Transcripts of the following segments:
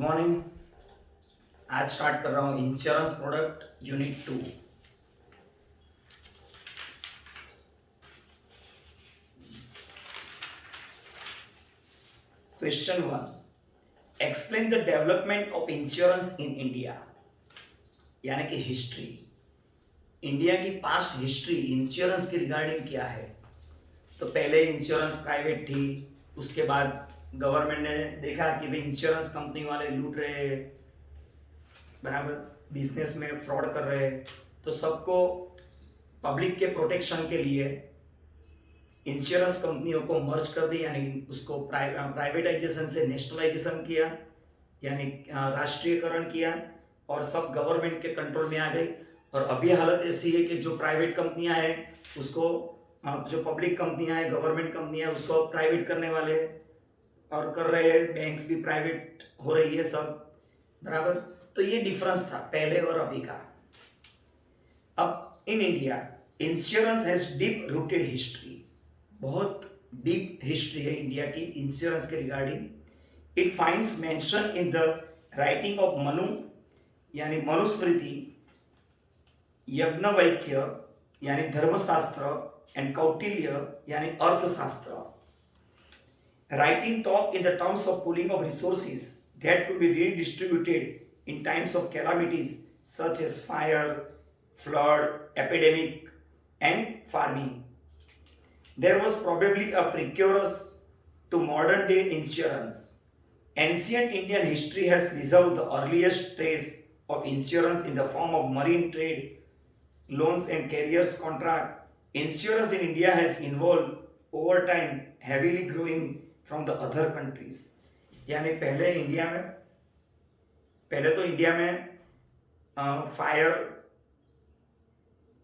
Morning. आज start कर रहा हूँ insurance product unit 2। Question 1, explain the development of insurance in India, यानी कि हिस्ट्री। इंडिया की पास्ट हिस्ट्री इंश्योरेंस की रिगार्डिंग क्या है। तो पहले इंश्योरेंस प्राइवेट थी, उसके बाद गवर्नमेंट ने देखा कि भाई इंश्योरेंस कंपनी वाले लूट रहे हैं, बराबर बिजनेस में फ्रॉड कर रहे हैं, तो सबको पब्लिक के प्रोटेक्शन के लिए इंश्योरेंस कंपनियों को मर्ज कर दी, यानी उसको प्राइवेटाइजेशन से नेशनलाइजेशन किया, यानी राष्ट्रीयकरण किया और सब गवर्नमेंट के कंट्रोल में आ गई। और अभी हालत ऐसी है कि जो प्राइवेट कंपनियां हैं उसको जो पब्लिक कंपनियां हैं, गवर्नमेंट कंपनियां हैं, उसको प्राइवेट करने वाले और कर रहे हैं, बैंक्स भी प्राइवेट हो रही है सब, बराबर। तो ये डिफरेंस था पहले और अभी का। अब in India insurance has deep rooted history, बहुत डीप हिस्ट्री है इंडिया की इंश्योरेंस के regarding. It finds mention in the writing of Manu, यानी मनुस्मृति, यज्ञवल्क्य यानी धर्मशास्त्र, एंड कौटिल्य यानी अर्थशास्त्र। Writing talk in the terms of pooling of resources that could be redistributed in times of calamities such as fire, flood, epidemic, and farming. There was probably a precursor to modern day insurance. Ancient Indian history has preserved the earliest trace of insurance in the form of marine trade, loans, and carriers contract. Insurance in India has evolved over time, heavily growing from the other countries. यानी पहले तो India में fire,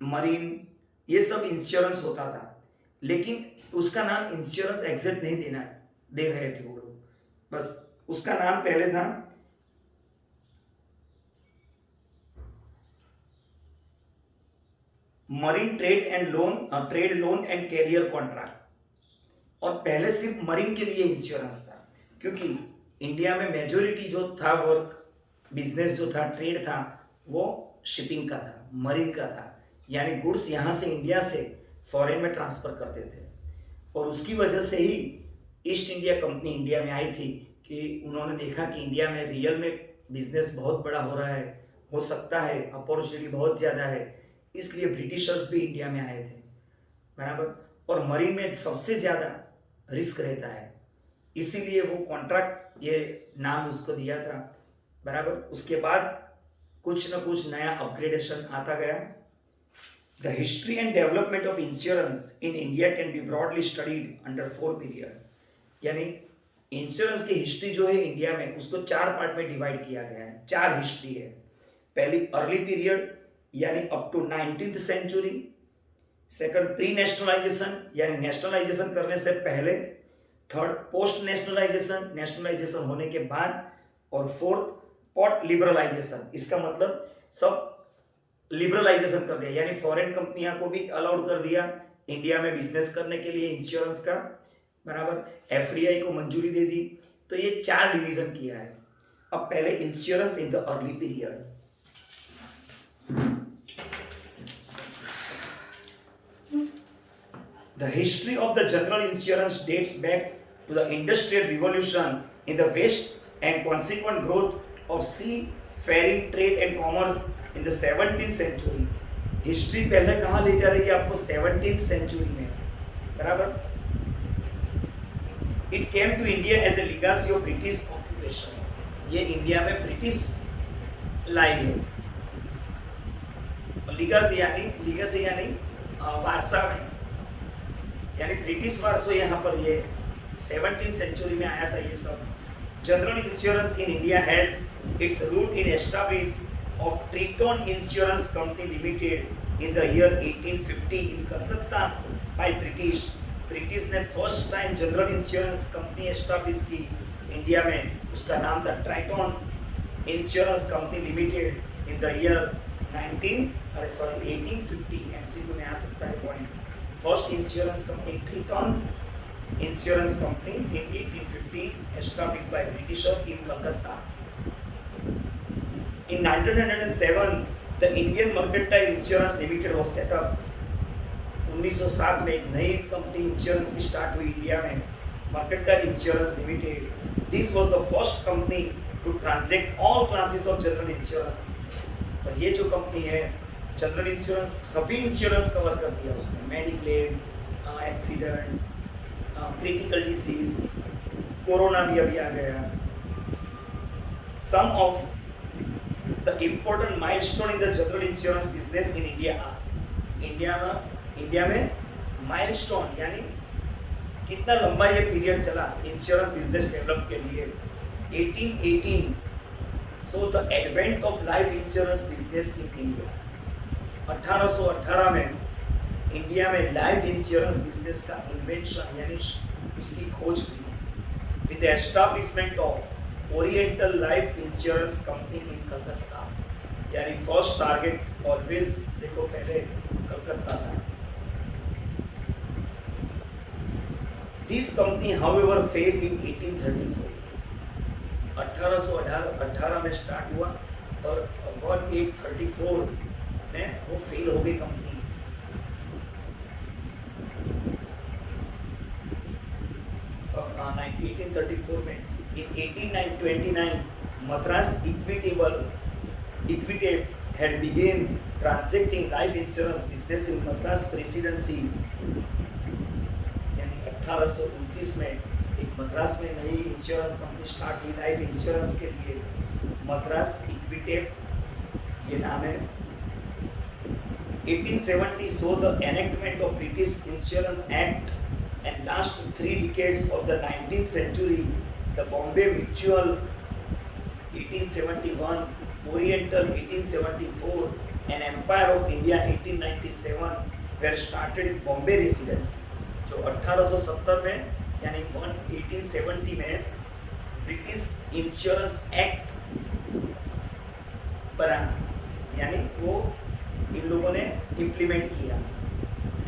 marine, ये सब insurance होता था, लेकिन उसका नाम इंश्योरेंस एग्जैक्ट नहीं दे रहे थे वो लोग, बस उसका नाम पहले था marine trade loan and carrier contract. और पहले सिर्फ मरीन के लिए इंश्योरेंस था, क्योंकि इंडिया में मेजोरिटी जो था वर्क, बिजनेस जो था, ट्रेड था, वो शिपिंग का था, मरीन का था, यानी गुड्स यहाँ से इंडिया से फॉरेन में ट्रांसफर करते थे। और उसकी वजह से ही ईस्ट इंडिया कंपनी इंडिया में आई थी कि उन्होंने देखा कि इंडिया में रियल में बिजनेस बहुत बड़ा हो रहा है, हो सकता है, अपॉर्चुनिटी बहुत ज़्यादा है, इसलिए ब्रिटिशर्स भी इंडिया में आए थे, बराबर। और मरीन में सबसे ज़्यादा रिस्क रहता है, इसीलिए वो कॉन्ट्रैक्ट, ये नाम उसको दिया था, बराबर। उसके बाद कुछ ना कुछ नया अपग्रेडेशन आता गया। The history and development of insurance in India can be broadly studied under 4 period, यानी इंश्योरेंस की हिस्ट्री जो है इंडिया में, उसको 4 पार्ट में डिवाइड किया गया है। 4 हिस्ट्री है। पहली अर्ली पीरियड, यानी up to 19th century. Second pre nationalisation, यानी नेशनलाइजेशन करने से पहले। थर्ड पोस्ट नेशनलाइजेशन, नेशनलाइजेशन होने के बाद। और फोर्थ पोर्ट लिबरलाइजेशन, इसका मतलब सब लिबरलाइजेशन कर दिया, यानी फॉरेन कंपनियां को भी अलाउड कर दिया इंडिया में बिजनेस करने के लिए इंश्योरेंस का, बराबर। एफडीआई को मंजूरी दे दी। तो ये 4 डिवीजन किया है। अब पहले insurance in the early period. The history of the general insurance dates back to the Industrial Revolution in the West and consequent growth of seafaring trade and commerce in the 17th century. History पहले कहाँ ले जा रही है आपको? 17th century में, बराबर। It came to India as a legacy of British occupation. ये इंडिया में ब्रिटिश लाई है। लीगेसी यानी वारसा में, यानी ब्रिटिश वारसो यहाँ पर ये 17th सेंचुरी में आया था ये सब। General insurance in India has its root in establish of Triton insurance company limited in the year 1850 in Calcutta by British ने first time general insurance company establish की इंडिया में। उसका नाम था Triton insurance company limited in the year 1850। MCQ में आ सकता है point. First insurance company Triton insurance company in 1850 established by Britisher in Calcutta. In 1907, the Indian Mercantile Insurance Limited was set up. 1907 में एक नई कंपनी इंश्योरेंस की start हुई India में, mercantile insurance limited. This was the first company to transact all classes of general insurance. और ये जो company है जनरल इंश्योरेंस, सभी इंश्योरेंस कवर कर दिया उसने, mediclaim, accident, critical disease, corona भी अभी आ गया. Some of the important milestone in the general insurance business in India are India में माइलस्टोन यानी कितना लंबा ये पीरियड चला इंश्योरेंस बिजनेस डेवलप के लिए. 1818 so the advent of life insurance business in India. 1818 में इंडिया में लाइफ इंश्योरेंस बिजनेस का इन्वेंशन यानी उसकी खोज की with the establishment of oriental life insurance company इन कलकत्ता. यानी फर्स्ट टारगेट ऑलवेज देखो पहले कलकत्ता था. दिस कंपनी हाउएवर फेल इन 1834. 1818 में स्टार्ट हुआ और 1834 में वो फेल हो गई कंपनी. और 1834 में in 1829 Madras Equitable had begun transacting life insurance business in Madras Presidency. यानी 1829 में एक मद्रास में नई इंश्योरेंस कंपनी स्टार्ट हुई लाइफ इंश्योरेंस के लिए, मद्रास इक्विटेब ये नाम है. 1870 saw the enactment of British Insurance Act and last 3 decades of the 19th century the Bombay Mutual 1871, Oriental 1874 and Empire of India 1897 were started in Bombay Residency. जो 1870 में यानी 1870 में ब्रिटिश इंश्योरेंस एक्ट बना यानी वो इन लोगों ने इम्प्लीमेंट किया.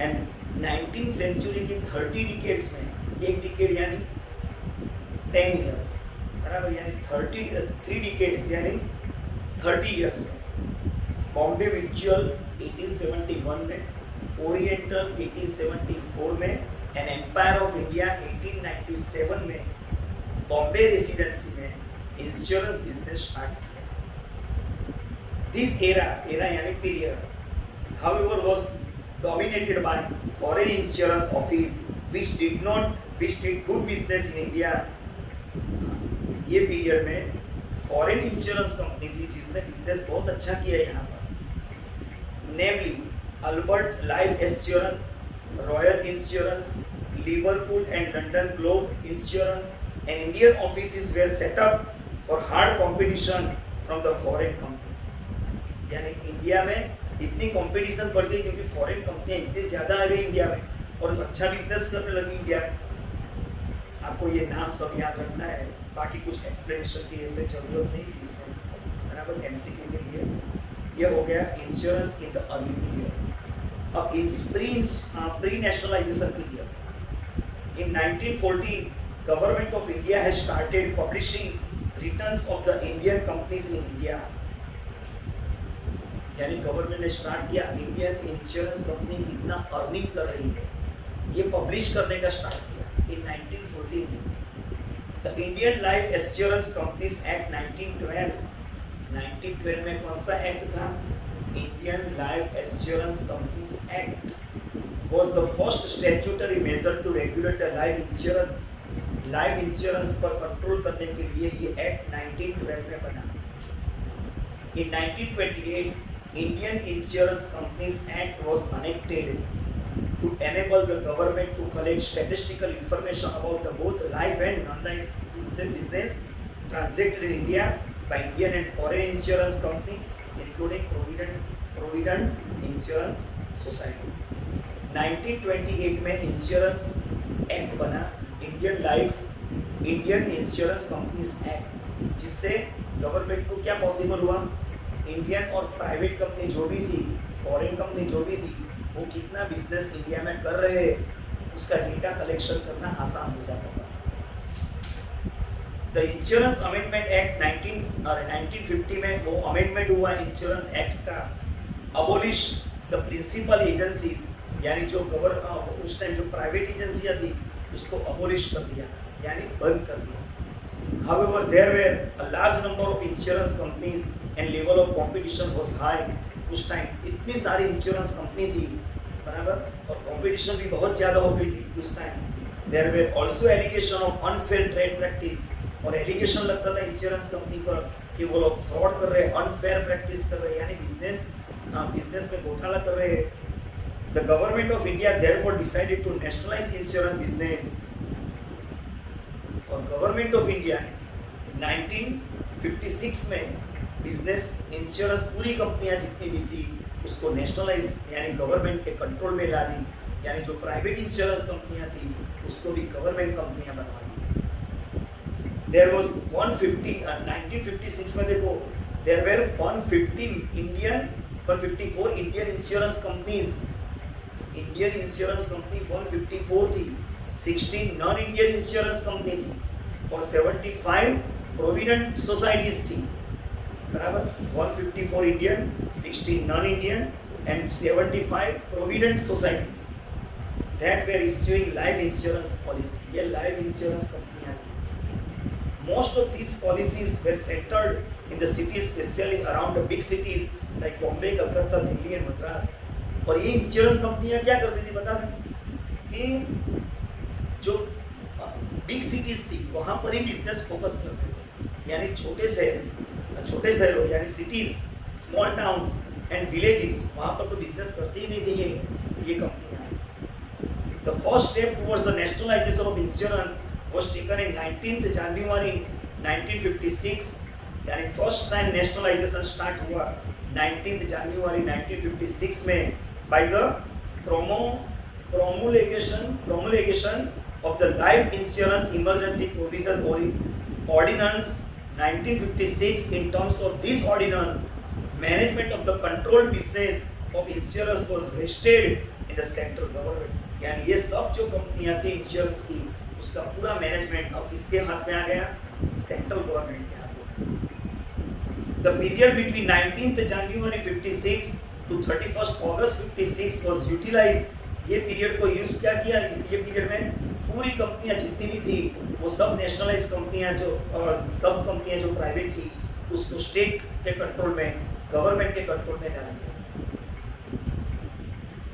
एंड 19th सेंचुरी की 30 डिकेड्स में, एक डिकेड यानी 10 इयर्स बराबर, यानी 3 डिकेड्स यानी 30 इयर्स में बॉम्बे म्यूचुअल 1871 में, ओरिएंटल 1874 में एंड एम्पायर ऑफ इंडिया 1897 में बॉम्बे रेसिडेंसी में इंश्योरेंस बिजनेस स्टार्ट किया. दिस एरा यानी period however was dominated by foreign insurance office which did good business in India. ये पीरियड में फॉरेन इंश्योरेंस कंपनी थी जिसने बिजनेस बहुत अच्छा किया यहाँ पर, namely Albert Life Assurance, Royal Insurance, Liverpool and London Globe Insurance and Indian offices were set up for hard competition from the foreign companies. यानी इंडिया में इतनी कंपटीशन बढ़ गई क्योंकि फॉरेन कंपनियां इतनी ज़्यादा आ गई इंडिया में और अच्छा बिजनेस करने लगी इंडिया में. आपको ये नाम सब याद रखना है, बाकी कुछ एक्सप्लेनेशन की ऐसे जरूरत नहीं थी इसमें बराबर. एमसीक्यू के लिए ये हो गया insurance in the early period. अब in pre nationalisation period in 1914 government of India has started publishing returns of the Indian companies in India. यानी गवर्नमेंट ने स्टार्ट किया इंडियन इंश्योरेंस कंपनी कितना अर्निंग कर रही है ये पब्लिश करने का स्टार्ट किया इन 1914 में. The Indian life assurance companies act 1912 में कौन सा एक्ट था? Indian life assurance companies act was the first statutory measure to regulate the life insurance. Life insurance पर कंट्रोल करने के लिए ये एक्ट 1912 में बना. In 1928, Indian Insurance Companies Act was enacted to enable the government to collect statistical information about the both life and non-life business transacted in India by Indian and foreign insurance company, including Provident Insurance Society. 1928 में insurance act बना, Indian insurance companies act, जिससे government को क्या possible हुआ? Indian और private company जो भी थी, फॉरेन कंपनी जो भी थी, वो कितना बिजनेस इंडिया में कर रहे हैं उसका डेटा कलेक्शन करना आसान हो जाता था. द इंश्योरेंस अमेंडमेंट एक्ट 1950 में वो अमेंडमेंट हुआ इंश्योरेंस एक्ट का, अबोलिश द प्रिंसिपल एजेंसीज, यानी जो उस टाइम जो प्राइवेट एजेंसियां थी उसको अबोलिश कर दिया, यानी बंद कर दिया। However, there were a large number of insurance companies and level of competition was high. उस टाइम इतनी सारी इंश्योरेंस कंपनी थी, बराबर, और कंपटीशन भी बहुत ज़्यादा हो गई थी उस time. There were also allegation of unfair trade practice, और एलिगेशन लगता था इंश्योरेंस कंपनी पर कि वो लोग फ्रॉड कर रहे हैं, अनफेयर प्रैक्टिस कर रहे हैं, यानी बिजनेस में घोटाला कर रहे हैं। The government of India therefore decided to nationalize insurance business, और गवर्नमेंट ऑफ इंडिया ने 1956 में बिजनेस इंश्योरेंस पूरी कंपनियां जितनी भी थी उसको नेशनलाइज, यानी गवर्नमेंट के कंट्रोल में ला दी, यानी जो प्राइवेट इंश्योरेंस कंपनियां थी उसको भी गवर्नमेंट कंपनियां बनवा दी। देयर वाज 1956 में देखो, there were 154 Indian insurance companies, Indian insurance company 154 थी, 16 नॉन इंडियन इंश्योरेंस कंपनी थी और 75 प्रोविडेंट सोसाइटीज थी, बराबर। 154 Indian, 16 non Indian and 75 provident societies that were issuing life insurance policy, ये लाइफ इंश्योरेंस कंपनियां थी। Most of this policies were centred in the cities, specially around the big cities like Bombay, Calcutta, Delhi and Madras. और ये insurance कंपनियां क्या करती थी बता दें कि जो बिग सिटीज थी वहाँ पर ही बिजनेस फोकस करते थे, यानी छोटे शहरों यानी cities, small towns and villages, वहाँ पर तो बिजनेस करती ही नहीं थी ये कंपनियाँ। The first step towards the nationalisation of insurance was taken in 19 जनवरी 1956, यानी फर्स्ट टाइम नेशनलाइजेशन स्टार्ट हुआ 19 जनवरी 1956 में by the promulgation of the Life Insurance Emergency Provision Ordinance 1956. In terms of this ordinance, management of the controlled business of insurance was vested in the central government, यानी ये सब जो कंपनियां थी insurance की उसका पूरा मैनेजमेंट अब किसके हाथ में आ गया, सेंट्रल गवर्नमेंट के हाथ में। The period between 19th January 56 to 31st August 56 was utilized, ये पीरियड को यूज क्या किया, ये पीरियड में पूरी कंपनियां जितनी भी थी वो सब नेशनलाइज कंपनियां सब कंपनियां जो प्राइवेट थी उसको स्टेट के कंट्रोल में, गवर्नमेंट के कंट्रोल में डाल दिया।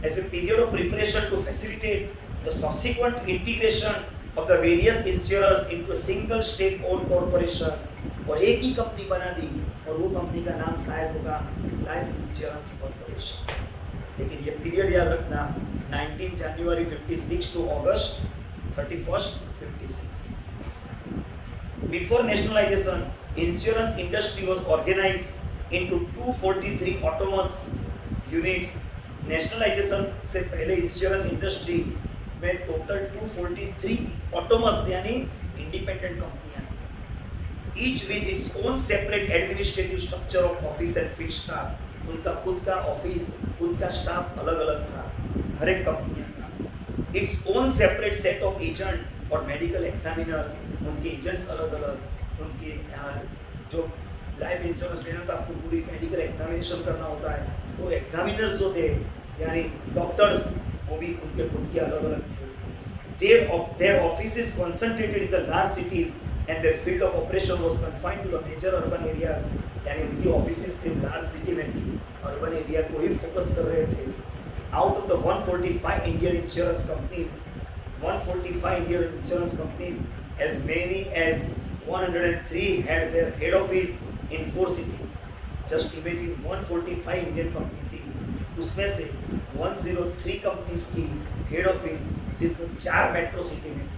As a period of preparation to facilitate the subsequent integration of the various insurers into a single state-owned corporation, और एक ही कंपनी बना दी और वो कंपनी का नाम शायद होगा लाइफ इंश्योरेंस कॉर्पोरेशन। लेकिन ये पीरियड याद रखना 19 January 56 to August 31st 56। Before nationalization, insurance industry was organized into 243 autonomous units। Nationalisation से पहले इंश्योरेंस इंडस्ट्री में टोटल 243 ऑटोनमस यानी इंडिपेंडेंट कंपनियां थी, each with its own separate administrative structure of office and field staff. उनका खुद का office, खुद का स्टाफ अलग अलग था हर एक कंपनियां का। Its own separate set of agent और मेडिकल एग्जामिनर्स, उनके एजेंट्स अलग अलग। उनके जो लाइफ इंश्योरेंस लेना तो आपको पूरी मेडिकल एग्जामिनेशन करना होता है, वो एग्जामिनर्स जो थे यानी डॉक्टर्स वो भी उनके खुद के अलग अलग थे। Their offices concentrated in the large cities and their field of operation was confined to the major urban area, यानी उनकी ऑफिसेस सिर्फ लार्ज सिटी में थी, अर्बन एरिया को ही फोकस कर रहे थे। Out of the 145 Indian insurance companies, 145 Indian insurance companies, as many as 103 had their head office in 4 cities। Just imagine 145 Indian company थी, उसमें से 103 कंपनीज की हेड ऑफिस सिर्फ 4 मेट्रो सिटी में थी।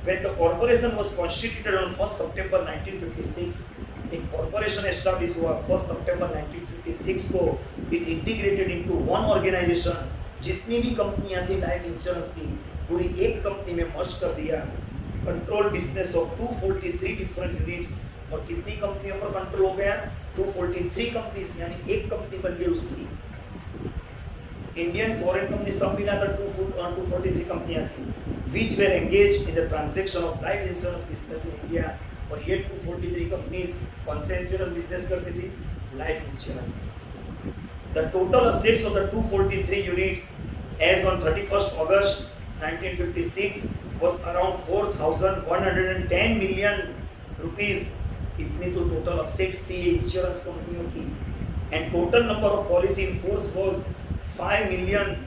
When the corporation was constituted on 1st September 1956, एक corporation establish हुआ 1st सितंबर 1956 को। It integrated into one organisation, जितनी भी कंपनियां थी लाइफ इंश्योरेंस की पूरी एक कंपनी में मर्ज कर दिया। Control business of 243 different units, और कितनी कंपनियों पर कंट्रोल हो गया, 243 कंपनीज, यानी एक कंपनी बन गई उसकी। इंडियन फॉरेन कंपनी सब मिलाकर 243 कंपनियां थी which were engaged in the transaction of life insurance business in India. और ये 243 कंपनीज कौन से इंश्योरेंस बिजनेस करती थी? Life insurance. The total assets of the 243 units as on 31st August 1956 was around 4,110 million rupees. इतनी तो total assets थी insurance कंपनियों की. And total number of policy in force was 5 million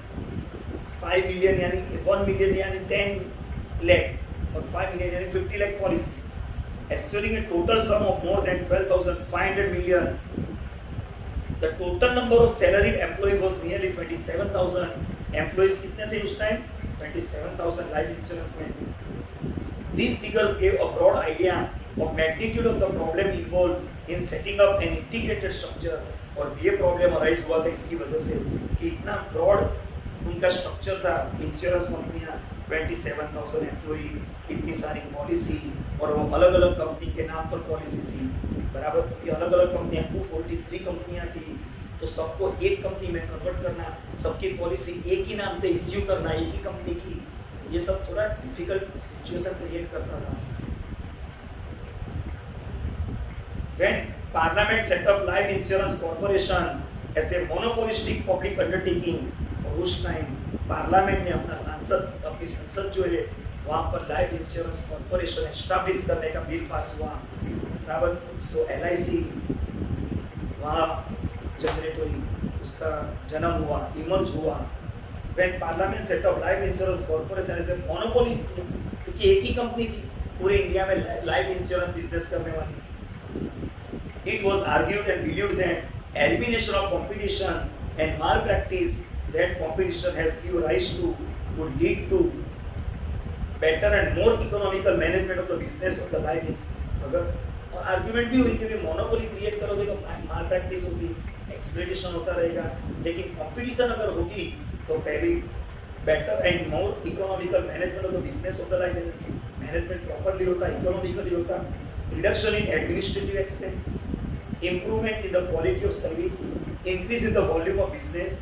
यानी 1 million यानी 10 lakh और 5 million यानी 50 lakh policy, assuring a total sum of more than 12,500 million. The total number of salaried employee was nearly 27,000. Employees कितने थे उस time? 27,000 life insurance में. These figures gave a broad idea of magnitude of the problem involved in setting up an integrated structure. और ये problem arise हुआ था इसकी वजह से कि इतना ब्रॉड उनका स्ट्रक्चर था. इंश्योरेंस कंपनियां 27,000 एम्प्लॉई, इतनी सारी पॉलिसी और वो अलग अलग कंपनी के नाम पर पॉलिसी थी. बराबर, क्योंकि अलग अलग कंपनियां 243 कंपनियां थी तो सबको एक कंपनी में कन्वर्ट करना, सबकी पॉलिसी एक ही नाम पे इश्यू करना एक ही कंपनी की, ये सब थोड़ा डिफिकल्ट सिचुएशन क्रिएट करता था. When Parliament set up Life Insurance Corporation as a monopolistic public undertaking, और उस टाइम पार्लियामेंट ने अपनी संसद जो है वहाँ पर लाइफ इंश्योरेंस कॉर्पोरेशन एस्टैब्लिश करने का बिल पास हुआ. बराबर, सो LIC वहाँ जनरेट हुई, उसका जन्म हुआ, इमर्ज हुआ. When Parliament set up Life Insurance Corporation as a monopoly, क्योंकि एक ही कंपनी थी पूरे इंडिया में लाइफ इंश्योरेंस बिजनेस करने वाली. It was argued and believed that elimination of competition and malpractice that competition has given rise to would lead to better and more economical management of the business of the life insurance. अगर argument भी हुई कि monopoly create करोगे तो माल practice होगी, exploitation होता रहेगा, लेकिन कंपटीशन अगर होगी तो पहले better and more economical management of the business of the life, management properly होता, इकोनॉमिकली होता. Reduction in administrative expense, improvement in the quality of service, increase in the volume of business,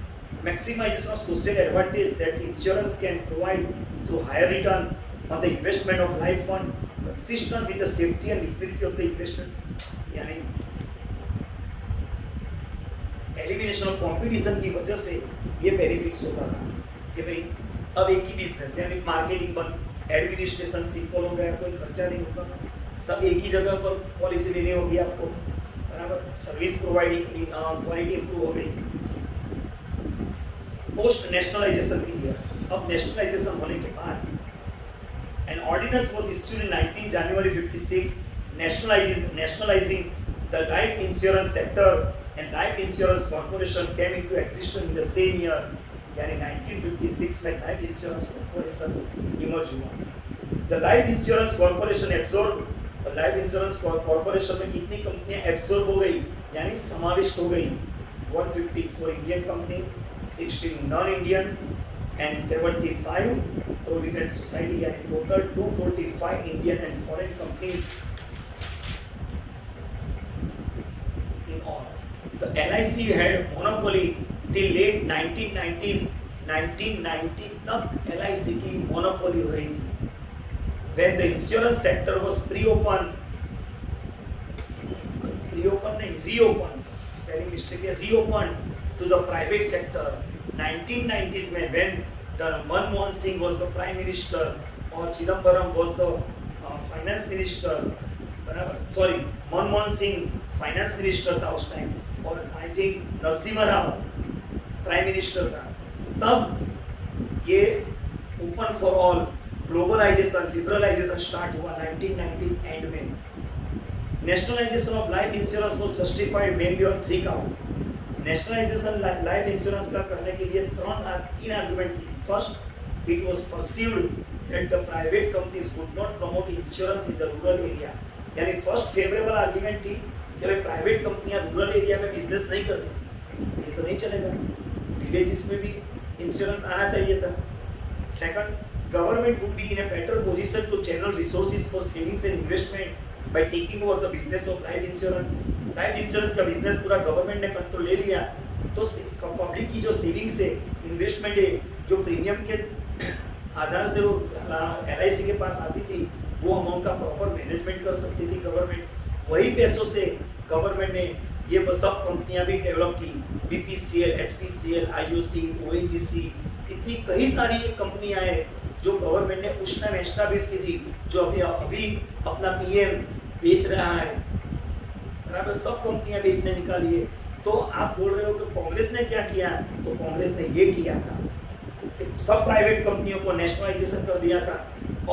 maximization of social advantage that insurance can provide through higher return on the investment of life fund, consistent with the safety and liquidity of the investment. यानी elimination of competition की वजह से ये benefits होता था कि भाई अब एक ही बिजनेस यानी मार्केटिंग बंद, एडमिनिस्ट्रेशन सिंपल हो गया, कोई खर्चा नहीं होता, सब एक ही जगह पर पॉलिसी लेनी होगी आपको. बराबर, सर्विस प्रोवाइडिंग क्वालिटी इंप्रूव हो गई. पोस्ट नेशनलाइजेशन इंडिया, अब नेशनलाइजेशन होने के बाद an ordinance was issued in 19 January 56 nationalizing the life insurance sector, and life insurance corporation came into existence in the same year. यानी 1956 में लाइफ इंश्योरेंस कॉर्पोरेशन इमर्ज हुआ. The life insurance corporation absorbed, life insurance corporation में कितनी कंपनियां absorb हो गई यानी समाविष्ट हो गई? 154 Indian company, 16 non Indian and 75 provident society, यानी total 245 Indian and foreign companies in all. The LIC had monopoly till late 1990s. 1990 तक LIC की मोनोपोली हो रही थी. When the insurance sector was reopened, spelling mistake है, reopened to the private sector. 1990s में when the Manmohan Singh was the prime minister और Chidambaram was the finance minister, बराबर, sorry, Manmohan Singh finance minister था उस time और I think Narasimha Rao prime minister था, तब ये open for all globalisation liberalisation start हुआ 1990s एंड में. Nationalisation of life insurance was justified mainly on 3 count. Nationalisation life insurance का करने के लिए 3 आर्गुमेंट थी. First, it was perceived that the private companies would not promote insurance in the rural area. यानी first favourable argument थी कि भाई private कंपनियां रूरल एरिया में बिजनेस नहीं करती थी, ये तो नहीं चलेगा, विलेजेस में भी इंश्योरेंस आना चाहिए था. Second, government would be in a better position to channel resources for savings and investment by taking over the business of life insurance. Life insurance का बिजनेस पूरा गवर्नमेंट ने कंट्रोल ले लिया तो पब्लिक की जो सेविंग्स है, इन्वेस्टमेंट है जो प्रीमियम के आधार से वो LIC के पास आती थी, वो अमाउंट का प्रॉपर मैनेजमेंट कर सकती थी गवर्नमेंट। वही पैसों से गवर्नमेंट ने ये सब कंपनियां भी डेवलप की, BPCL, HPCL, IOC, ONGC, इतनी कई सारी कंपनियां हैं जो गवर्नमेंट ने उस टाइम एस्टैब्लिश की थी, जो अभी अपना PM बेच रहा है, बराबर। सब कंपनियां बेचने निकाली है। तो आप बोल रहे हो कि कांग्रेस ने क्या किया, तो कांग्रेस ने ये किया था कि सब प्राइवेट कंपनियों को नेशनलाइजेशन कर दिया था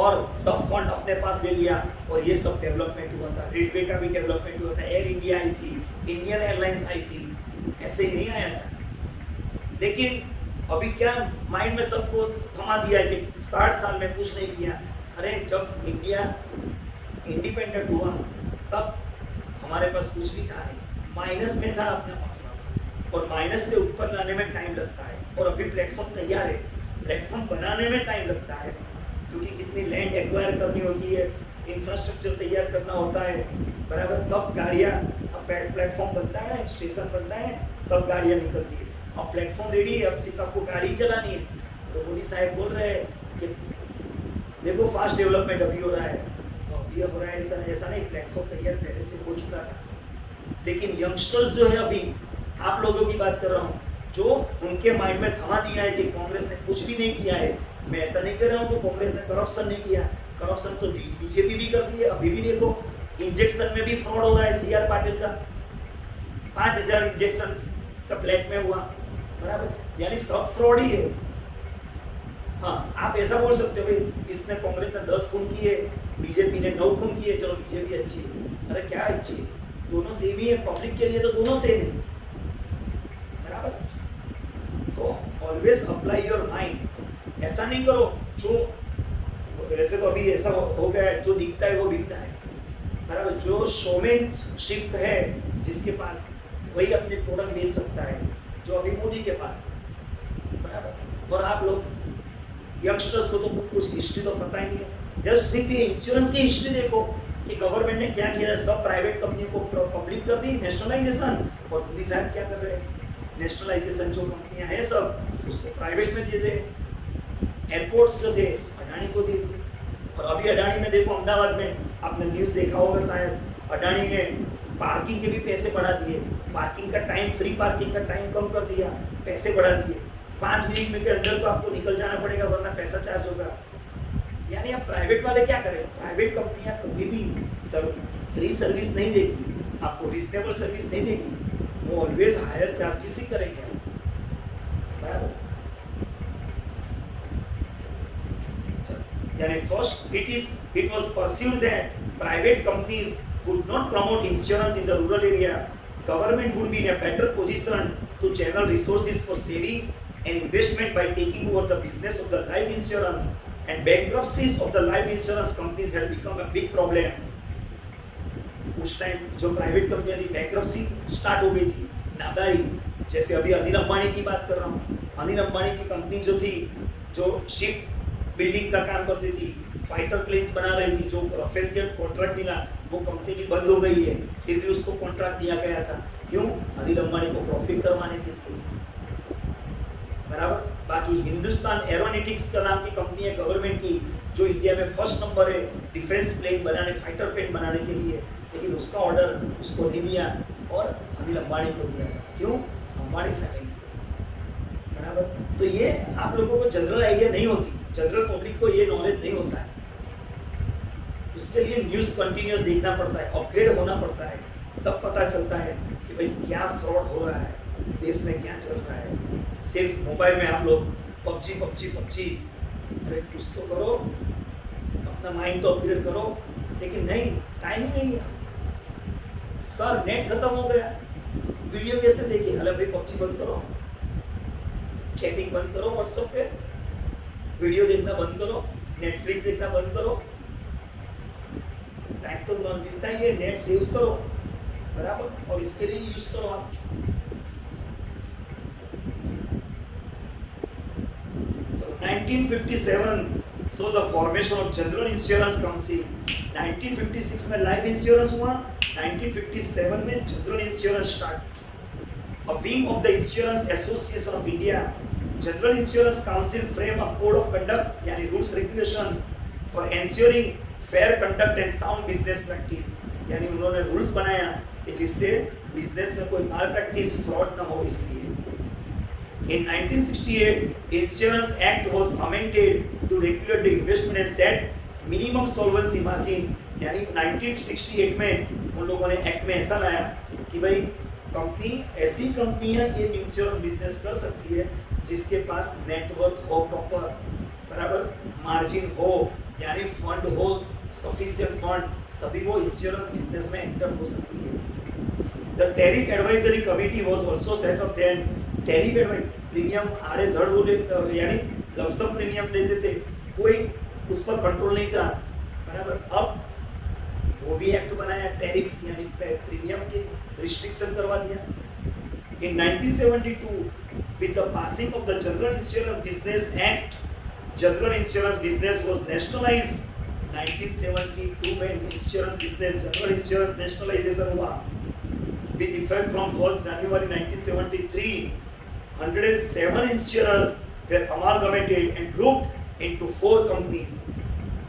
और सब फंड अपने पास ले लिया और ये सब डेवलपमेंट हुआ था। रेलवे का भी डेवलपमेंट हुआ था, एयर इंडिया आई थी, इंडियन एयरलाइंस आई थी, ऐसे ही नहीं आया था। लेकिन अभी क्या माइंड में सबको थमा दिया है कि 60 साल में कुछ नहीं किया। अरे जब इंडिया इंडिपेंडेंट हुआ तब हमारे पास कुछ भी था नहीं, माइनस में था अपने पास, और माइनस से ऊपर लाने में टाइम लगता है। और अभी प्लेटफॉर्म तैयार है, प्लेटफॉर्म बनाने में टाइम लगता है, क्योंकि कितनी लैंड एक्वायर करनी होती है, इंफ्रास्ट्रक्चर तैयार करना होता है, बराबर। तब गाड़ियाँ, अब प्लेटफॉर्म बनता है, स्टेशन बनता है, तब गाड़ियाँ निकलती है। अब प्लेटफॉर्म रेडी है, अब सिर्फ आपको गाड़ी चलानी है। तो मोदी साहब बोल रहे हैं कि देखो फास्ट डेवलपमेंट अभी हो रहा है, तो अभी हो रहा है, ऐसा नहीं, प्लेटफॉर्म तैयार पहले से हो चुका था। लेकिन यंगस्टर्स जो है, अभी आप लोगों की बात कर रहा हूँ, जो उनके माइंड में थमा दिया है कि कांग्रेस ने कुछ भी नहीं किया है। मैं ऐसा नहीं कर रहा हूँ कि कांग्रेस ने करप्शन नहीं किया, करप्शन तो बीजेपी भी करती है। अभी भी देखो इंजेक्शन में भी फ्रॉड हो रहा है, CR पाटिल का 5000 इंजेक्शन का प्लेट में हुआ, बराबर। यानी सब फ्रॉड ही है। हाँ, आप ऐसा बोल सकते हो भाई इसने, कांग्रेस ने 10 खून किए, बीजेपी ने 9 खून किए, चलो बीजेपी अच्छी है। अरे क्या अच्छी है, दोनों सेम ही है, पब्लिक के लिए तो दोनों सेम है, बराबर। तो ऑलवेज अप्लाई योर माइंड, ऐसा नहीं करो जो, वैसे तो अभी ऐसा हो गया है, जो दिखता है वो बिकता है, बराबर। जो शोमैनशिप है जिसके पास, वही अपने प्रोडक्ट बेच सकता है, जो अभी मोदी के पास है, बराबर। और आप लोग यंगस्टर्स को तो कुछ हिस्ट्री तो पता ही नहीं है। जस्ट सिर्फ ये इंश्योरेंस की हिस्ट्री देखो कि गवर्नमेंट ने क्या किया है, सब प्राइवेट कंपनियों को पब्लिक कर दी, नेशनलाइजेशन। और मोदी साहब क्या कर रहे हैं, नेशनलाइजेशन जो कंपनियां हैं सब उसको प्राइवेट में दे रहे। एयरपोर्ट्स जो थे अडानी को दे दिए। और अभी अडानी में देखो, अहमदाबाद में आपने न्यूज़ देखा होगा शायद, अडानी ने पार्किंग के भी पैसे बढ़ा दिए, पार्किंग का टाइम, फ्री पार्किंग का टाइम कम कर दिया, पैसे बढ़ा दिए। 5 मिनट में के अंदर तो आपको निकल जाना पड़ेगा, वरना पैसा चार्ज होगा। यानी अब प्राइवेट वाले क्या करें, प्राइवेट कंपनियां कभी भी फ्री सर्विस नहीं देगी, आपको रिजनेबल सर्विस नहीं देगी, वो ऑलवेज हायर चार्जेस ही करेंगे, बराबर। यानी first it was perceived that private companies would not promote insurance in the rural area. Government would be in a better position to channel resources for savings and investment by taking over the business of the life insurance, and bankruptcies of the life insurance companies had become a big problem. उस time जो private कंपनियां थी, bankruptcy start हो गई थी, नादारी। जैसे अभी अनिल अंबानी की बात कर रहा हूँ, अनिल अंबानी की कंपनी जो थी, जो शिप बिल्डिंग का काम करती थी, फाइटर प्लेन्स बना रही थी, जो राफेल के कॉन्ट्रैक्ट मिला, वो कंपनी भी बंद हो गई है, फिर भी उसको कॉन्ट्रैक्ट दिया गया था। क्यों? अनिल अंबानी को प्रॉफिट करवाने के लिए, बराबर। बाकी हिंदुस्तान एरोनॉटिक्स का नाम की कंपनी है गवर्नमेंट की, जो इंडिया में फर्स्ट नंबर है डिफेंस प्लेन बनाने, फाइटर प्लेन बनाने के लिए, लेकिन उसका ऑर्डर उसको नहीं दिया और अनिल अंबानी को दिया। क्यों? अंबानी फैमिली, बराबर। तो ये आप लोगों को जनरल आइडिया नहीं होती, जनरल पब्लिक को ये नॉलेज नहीं होता है। उसके लिए न्यूज़ कंटिन्यूस देखना पड़ता है, अपग्रेड होना पड़ता है, तब पता चलता है कि भाई क्या फ्रॉड हो रहा है, देश में क्या चल रहा है। सिर्फ मोबाइल में आप लोग पबजी, अरे कुछ तो करो, अपना माइंड तो अपग्रेड करो, लेकिन नहीं, टाइम ही नहीं है। सर नेट खत्म हो गया, वीडियो कैसे देखें? अरे भाई पबजी बंद करो, चैटिंग बंद करो, व्हाट्सएप पे वीडियो देखना बंद करो, नेटफ्लिक्स देखना बंद करो, टाइम तो मिलता ही है, नेट से यूज करो, बराबर। और इसके लिए यूज करो आप। So 1957 so the formation of General Insurance Council. 1956 में लाइफ इंश्योरेंस हुआ, 1957 में general insurance start. A wing of the Insurance Association of India general insurance council frame a code of conduct यानी rules regulation for ensuring fair conduct and sound business practice, यानी उन्होंने rules बनाया कि जिससे business में कोई माल practice fraud ना हो। इसलिए In 1968, Insurance Act was amended to regulate the investment and set minimum solvency margin, यानी 1968 में उन लोगों ने एक्ट में ऐसा लाया कि भाई कंपनी ऐसी कंपनियां ये इंश्योरेंस बिजनेस कर सकती है जिसके पास नेटवर्थ हो प्रॉपर, बराबर मार्जिन हो, यानी फंड हो, सफिशिएंट फंड, तभी वो इंश्योरेंस बिजनेस में एंटर हो सकती है। The tariff advisory committee was also set up then. Tariff advisory premium आड़े धड़ हो यानी लमसम प्रीमियम लेते थे, कोई उस पर कंट्रोल नहीं था, बराबर। अब वो भी एक्ट बनाया टैरिफ यानी प्रीमियम के रिस्ट्रिक्शन करवा दिया। In 1972, with the passing of the General Insurance Business Act, General Insurance Business was nationalized. 1972 में insurance business general insurance nationalisation हुआ with effect from 1st January 1973. 107 insurers were amalgamated and grouped into 4 companies.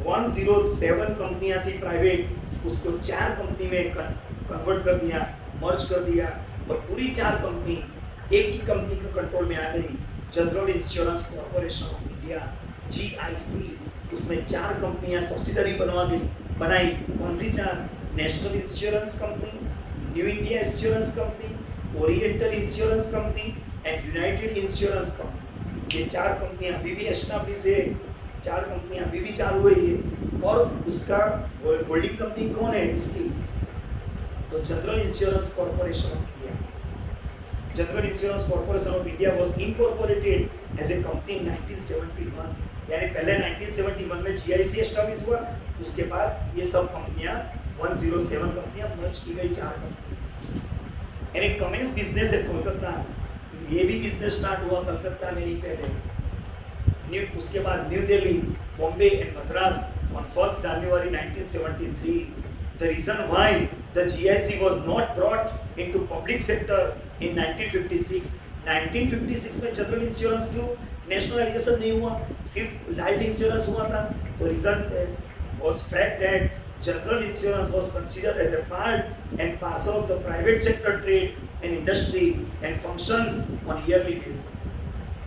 107 कंपनियां थी private, उसको 4 company में convert कर दिया, मर्ज कर दिया, और पूरी 4 कंपनी एक ही कंपनी के कंट्रोल में आ गई, general insurance corporation of India GIC। उसमें 4 कंपनियां सब्सिडरी बनाई। कौन सी 4? National insurance company, new India insurance company, oriental insurance company and United insurance company. ये 4 कंपनियां अभी भी एस्टैब्लिश है, 4 कंपनियां अभी भी चालू है ये। और उसका होल्डिंग कंपनी कौन है इसकी? तो general insurance corporation of India. General insurance corporation of India was incorporated as a company in 1971, यानी पहले 1971 में GIC एस्टैब्लिश हुआ, उसके बाद ये सब कंपनियां 107 कंपनियां मर्ज की गई, 4 company. And it commence business at Kolkata, ये भी बिजनेस स्टार्ट हुआ कलकत्ता में ही पहले। उसके बाद new Delhi, Bombay and Madras on 1st January 1973. The reason why the GIC was not brought into public sector in 1956. 1956 में जनरल इंश्योरेंस क्यों नेशनलाइजेशन नहीं हुआ, सिर्फ लाइफ इंश्योरेंस हुआ था? तो reason was fact that general insurance was considered as a part and parcel of the private sector trade and industry and functions on yearly basis.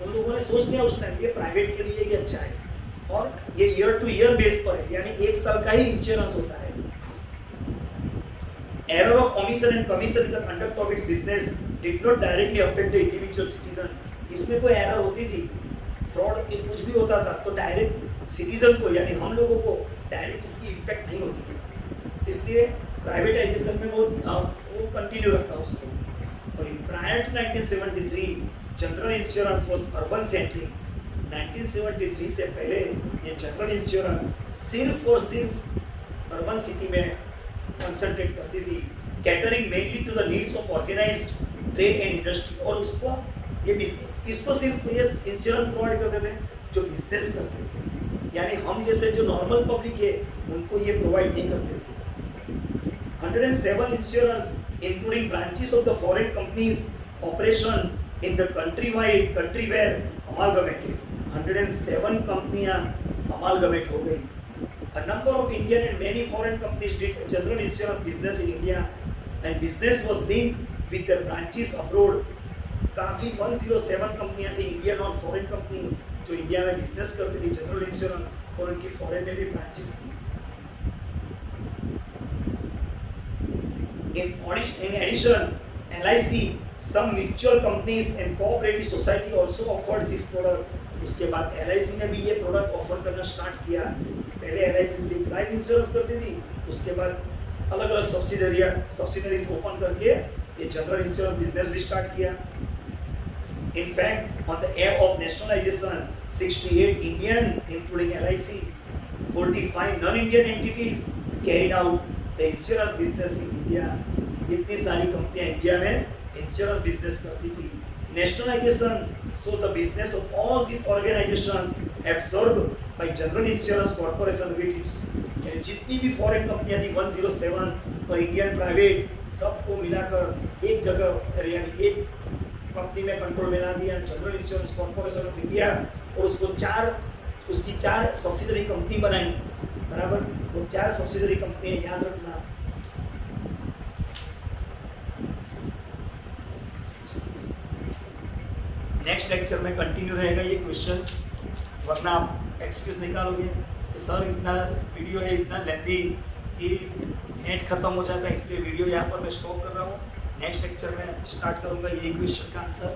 उन लोगों ने सोच लिया उस टाइम ये प्राइवेट के लिए ये अच्छा है और ये ईयर टू ईयर बेस पर है, यानी 1 साल का ही इंश्योरेंस होता है। Error of omission and commission in the conduct of its business did not directly affect the individual citizen. इसमें कोई एरर होती थी, फ्रॉड के कुछ भी होता था तो डायरेक्ट सिटीजन को यानी हम लोगों को डायरेक्ट इसकी इम्पैक्ट नहीं होती थी, इसलिए प्राइवेटाइजेशन में वो कंटिन्यू रखा उसको। और prior to 1973 general insurance was urban centric. 1973 से पहले ये जनरल इंश्योरेंस सिर्फ और सिर्फ अर्बन सिटी में कंसंट्रेट करती थी, catering mainly to the needs of organised trade and industry. और उसको ये बिजनेस इसको सिर्फ ये इंश्योरेंस प्रोवाइड करते थे जो बिजनेस करते थे, यानी हम जैसे जो नॉर्मल पब्लिक है उनको ये प्रोवाइड नहीं करते थे। 107 insurers including branches of the foreign companies operation in the country where amalgamated। 107 कंपनियां amalgamate हो गई। A number of Indian and many foreign companies did general insurance business in India and business was linked with their branches abroad। काफी 107 कंपनियां थी Indian और foreign company जो India में business करती थी जनरल इंश्योरेंस, और उनकी फॉरेन में भी ब्रांचेस थी। In addition, LIC, some mutual companies and cooperative society also offered this product। उसके बाद LIC ने भी ये प्रोडक्ट ऑफर करना स्टार्ट किया। पहले LIC सिर्फ लाइफ इंश्योरेंस करती थी, उसके बाद अलग अलग सब्सिडरीज ओपन करके ये जनरल इंश्योरेंस बिजनेस भी स्टार्ट किया। In fact, on the eve of nationalization, 68 Indian, including LIC, 45 non-Indian entities carried out the insurance business in India। इतनी सारी कंपनियां इंडिया में इंश्योरेंस बिजनेस करती थी। Nationalization, so the business of all these organizations absorbed by General Insurance Corporation with its, यानी जितनी भी foreign कंपनियां थी 107 और इंडियन प्राइवेट सबको मिलाकर एक जगह यानी एक कंपनी में कंट्रोल बना दिया, general insurance corporation of India, और उसकी 4 सब्सिडरी कंपनी बनाई, बराबर। वो 4 सब्सिडरी कंपनी है, याद रखना। नेक्स्ट लेक्चर में कंटिन्यू रहेगा ये क्वेश्चन, वरना आप एक्सक्यूज निकालोगे कि सर इतना वीडियो है, इतना लेंथी कि नेट खत्म हो जाता है, इसलिए वीडियो यहाँ पर मैं स्टॉप कर रहा हूँ। नेक्स्ट लेक्चर में स्टार्ट करूँगा ये क्वेश्चन का आंसर।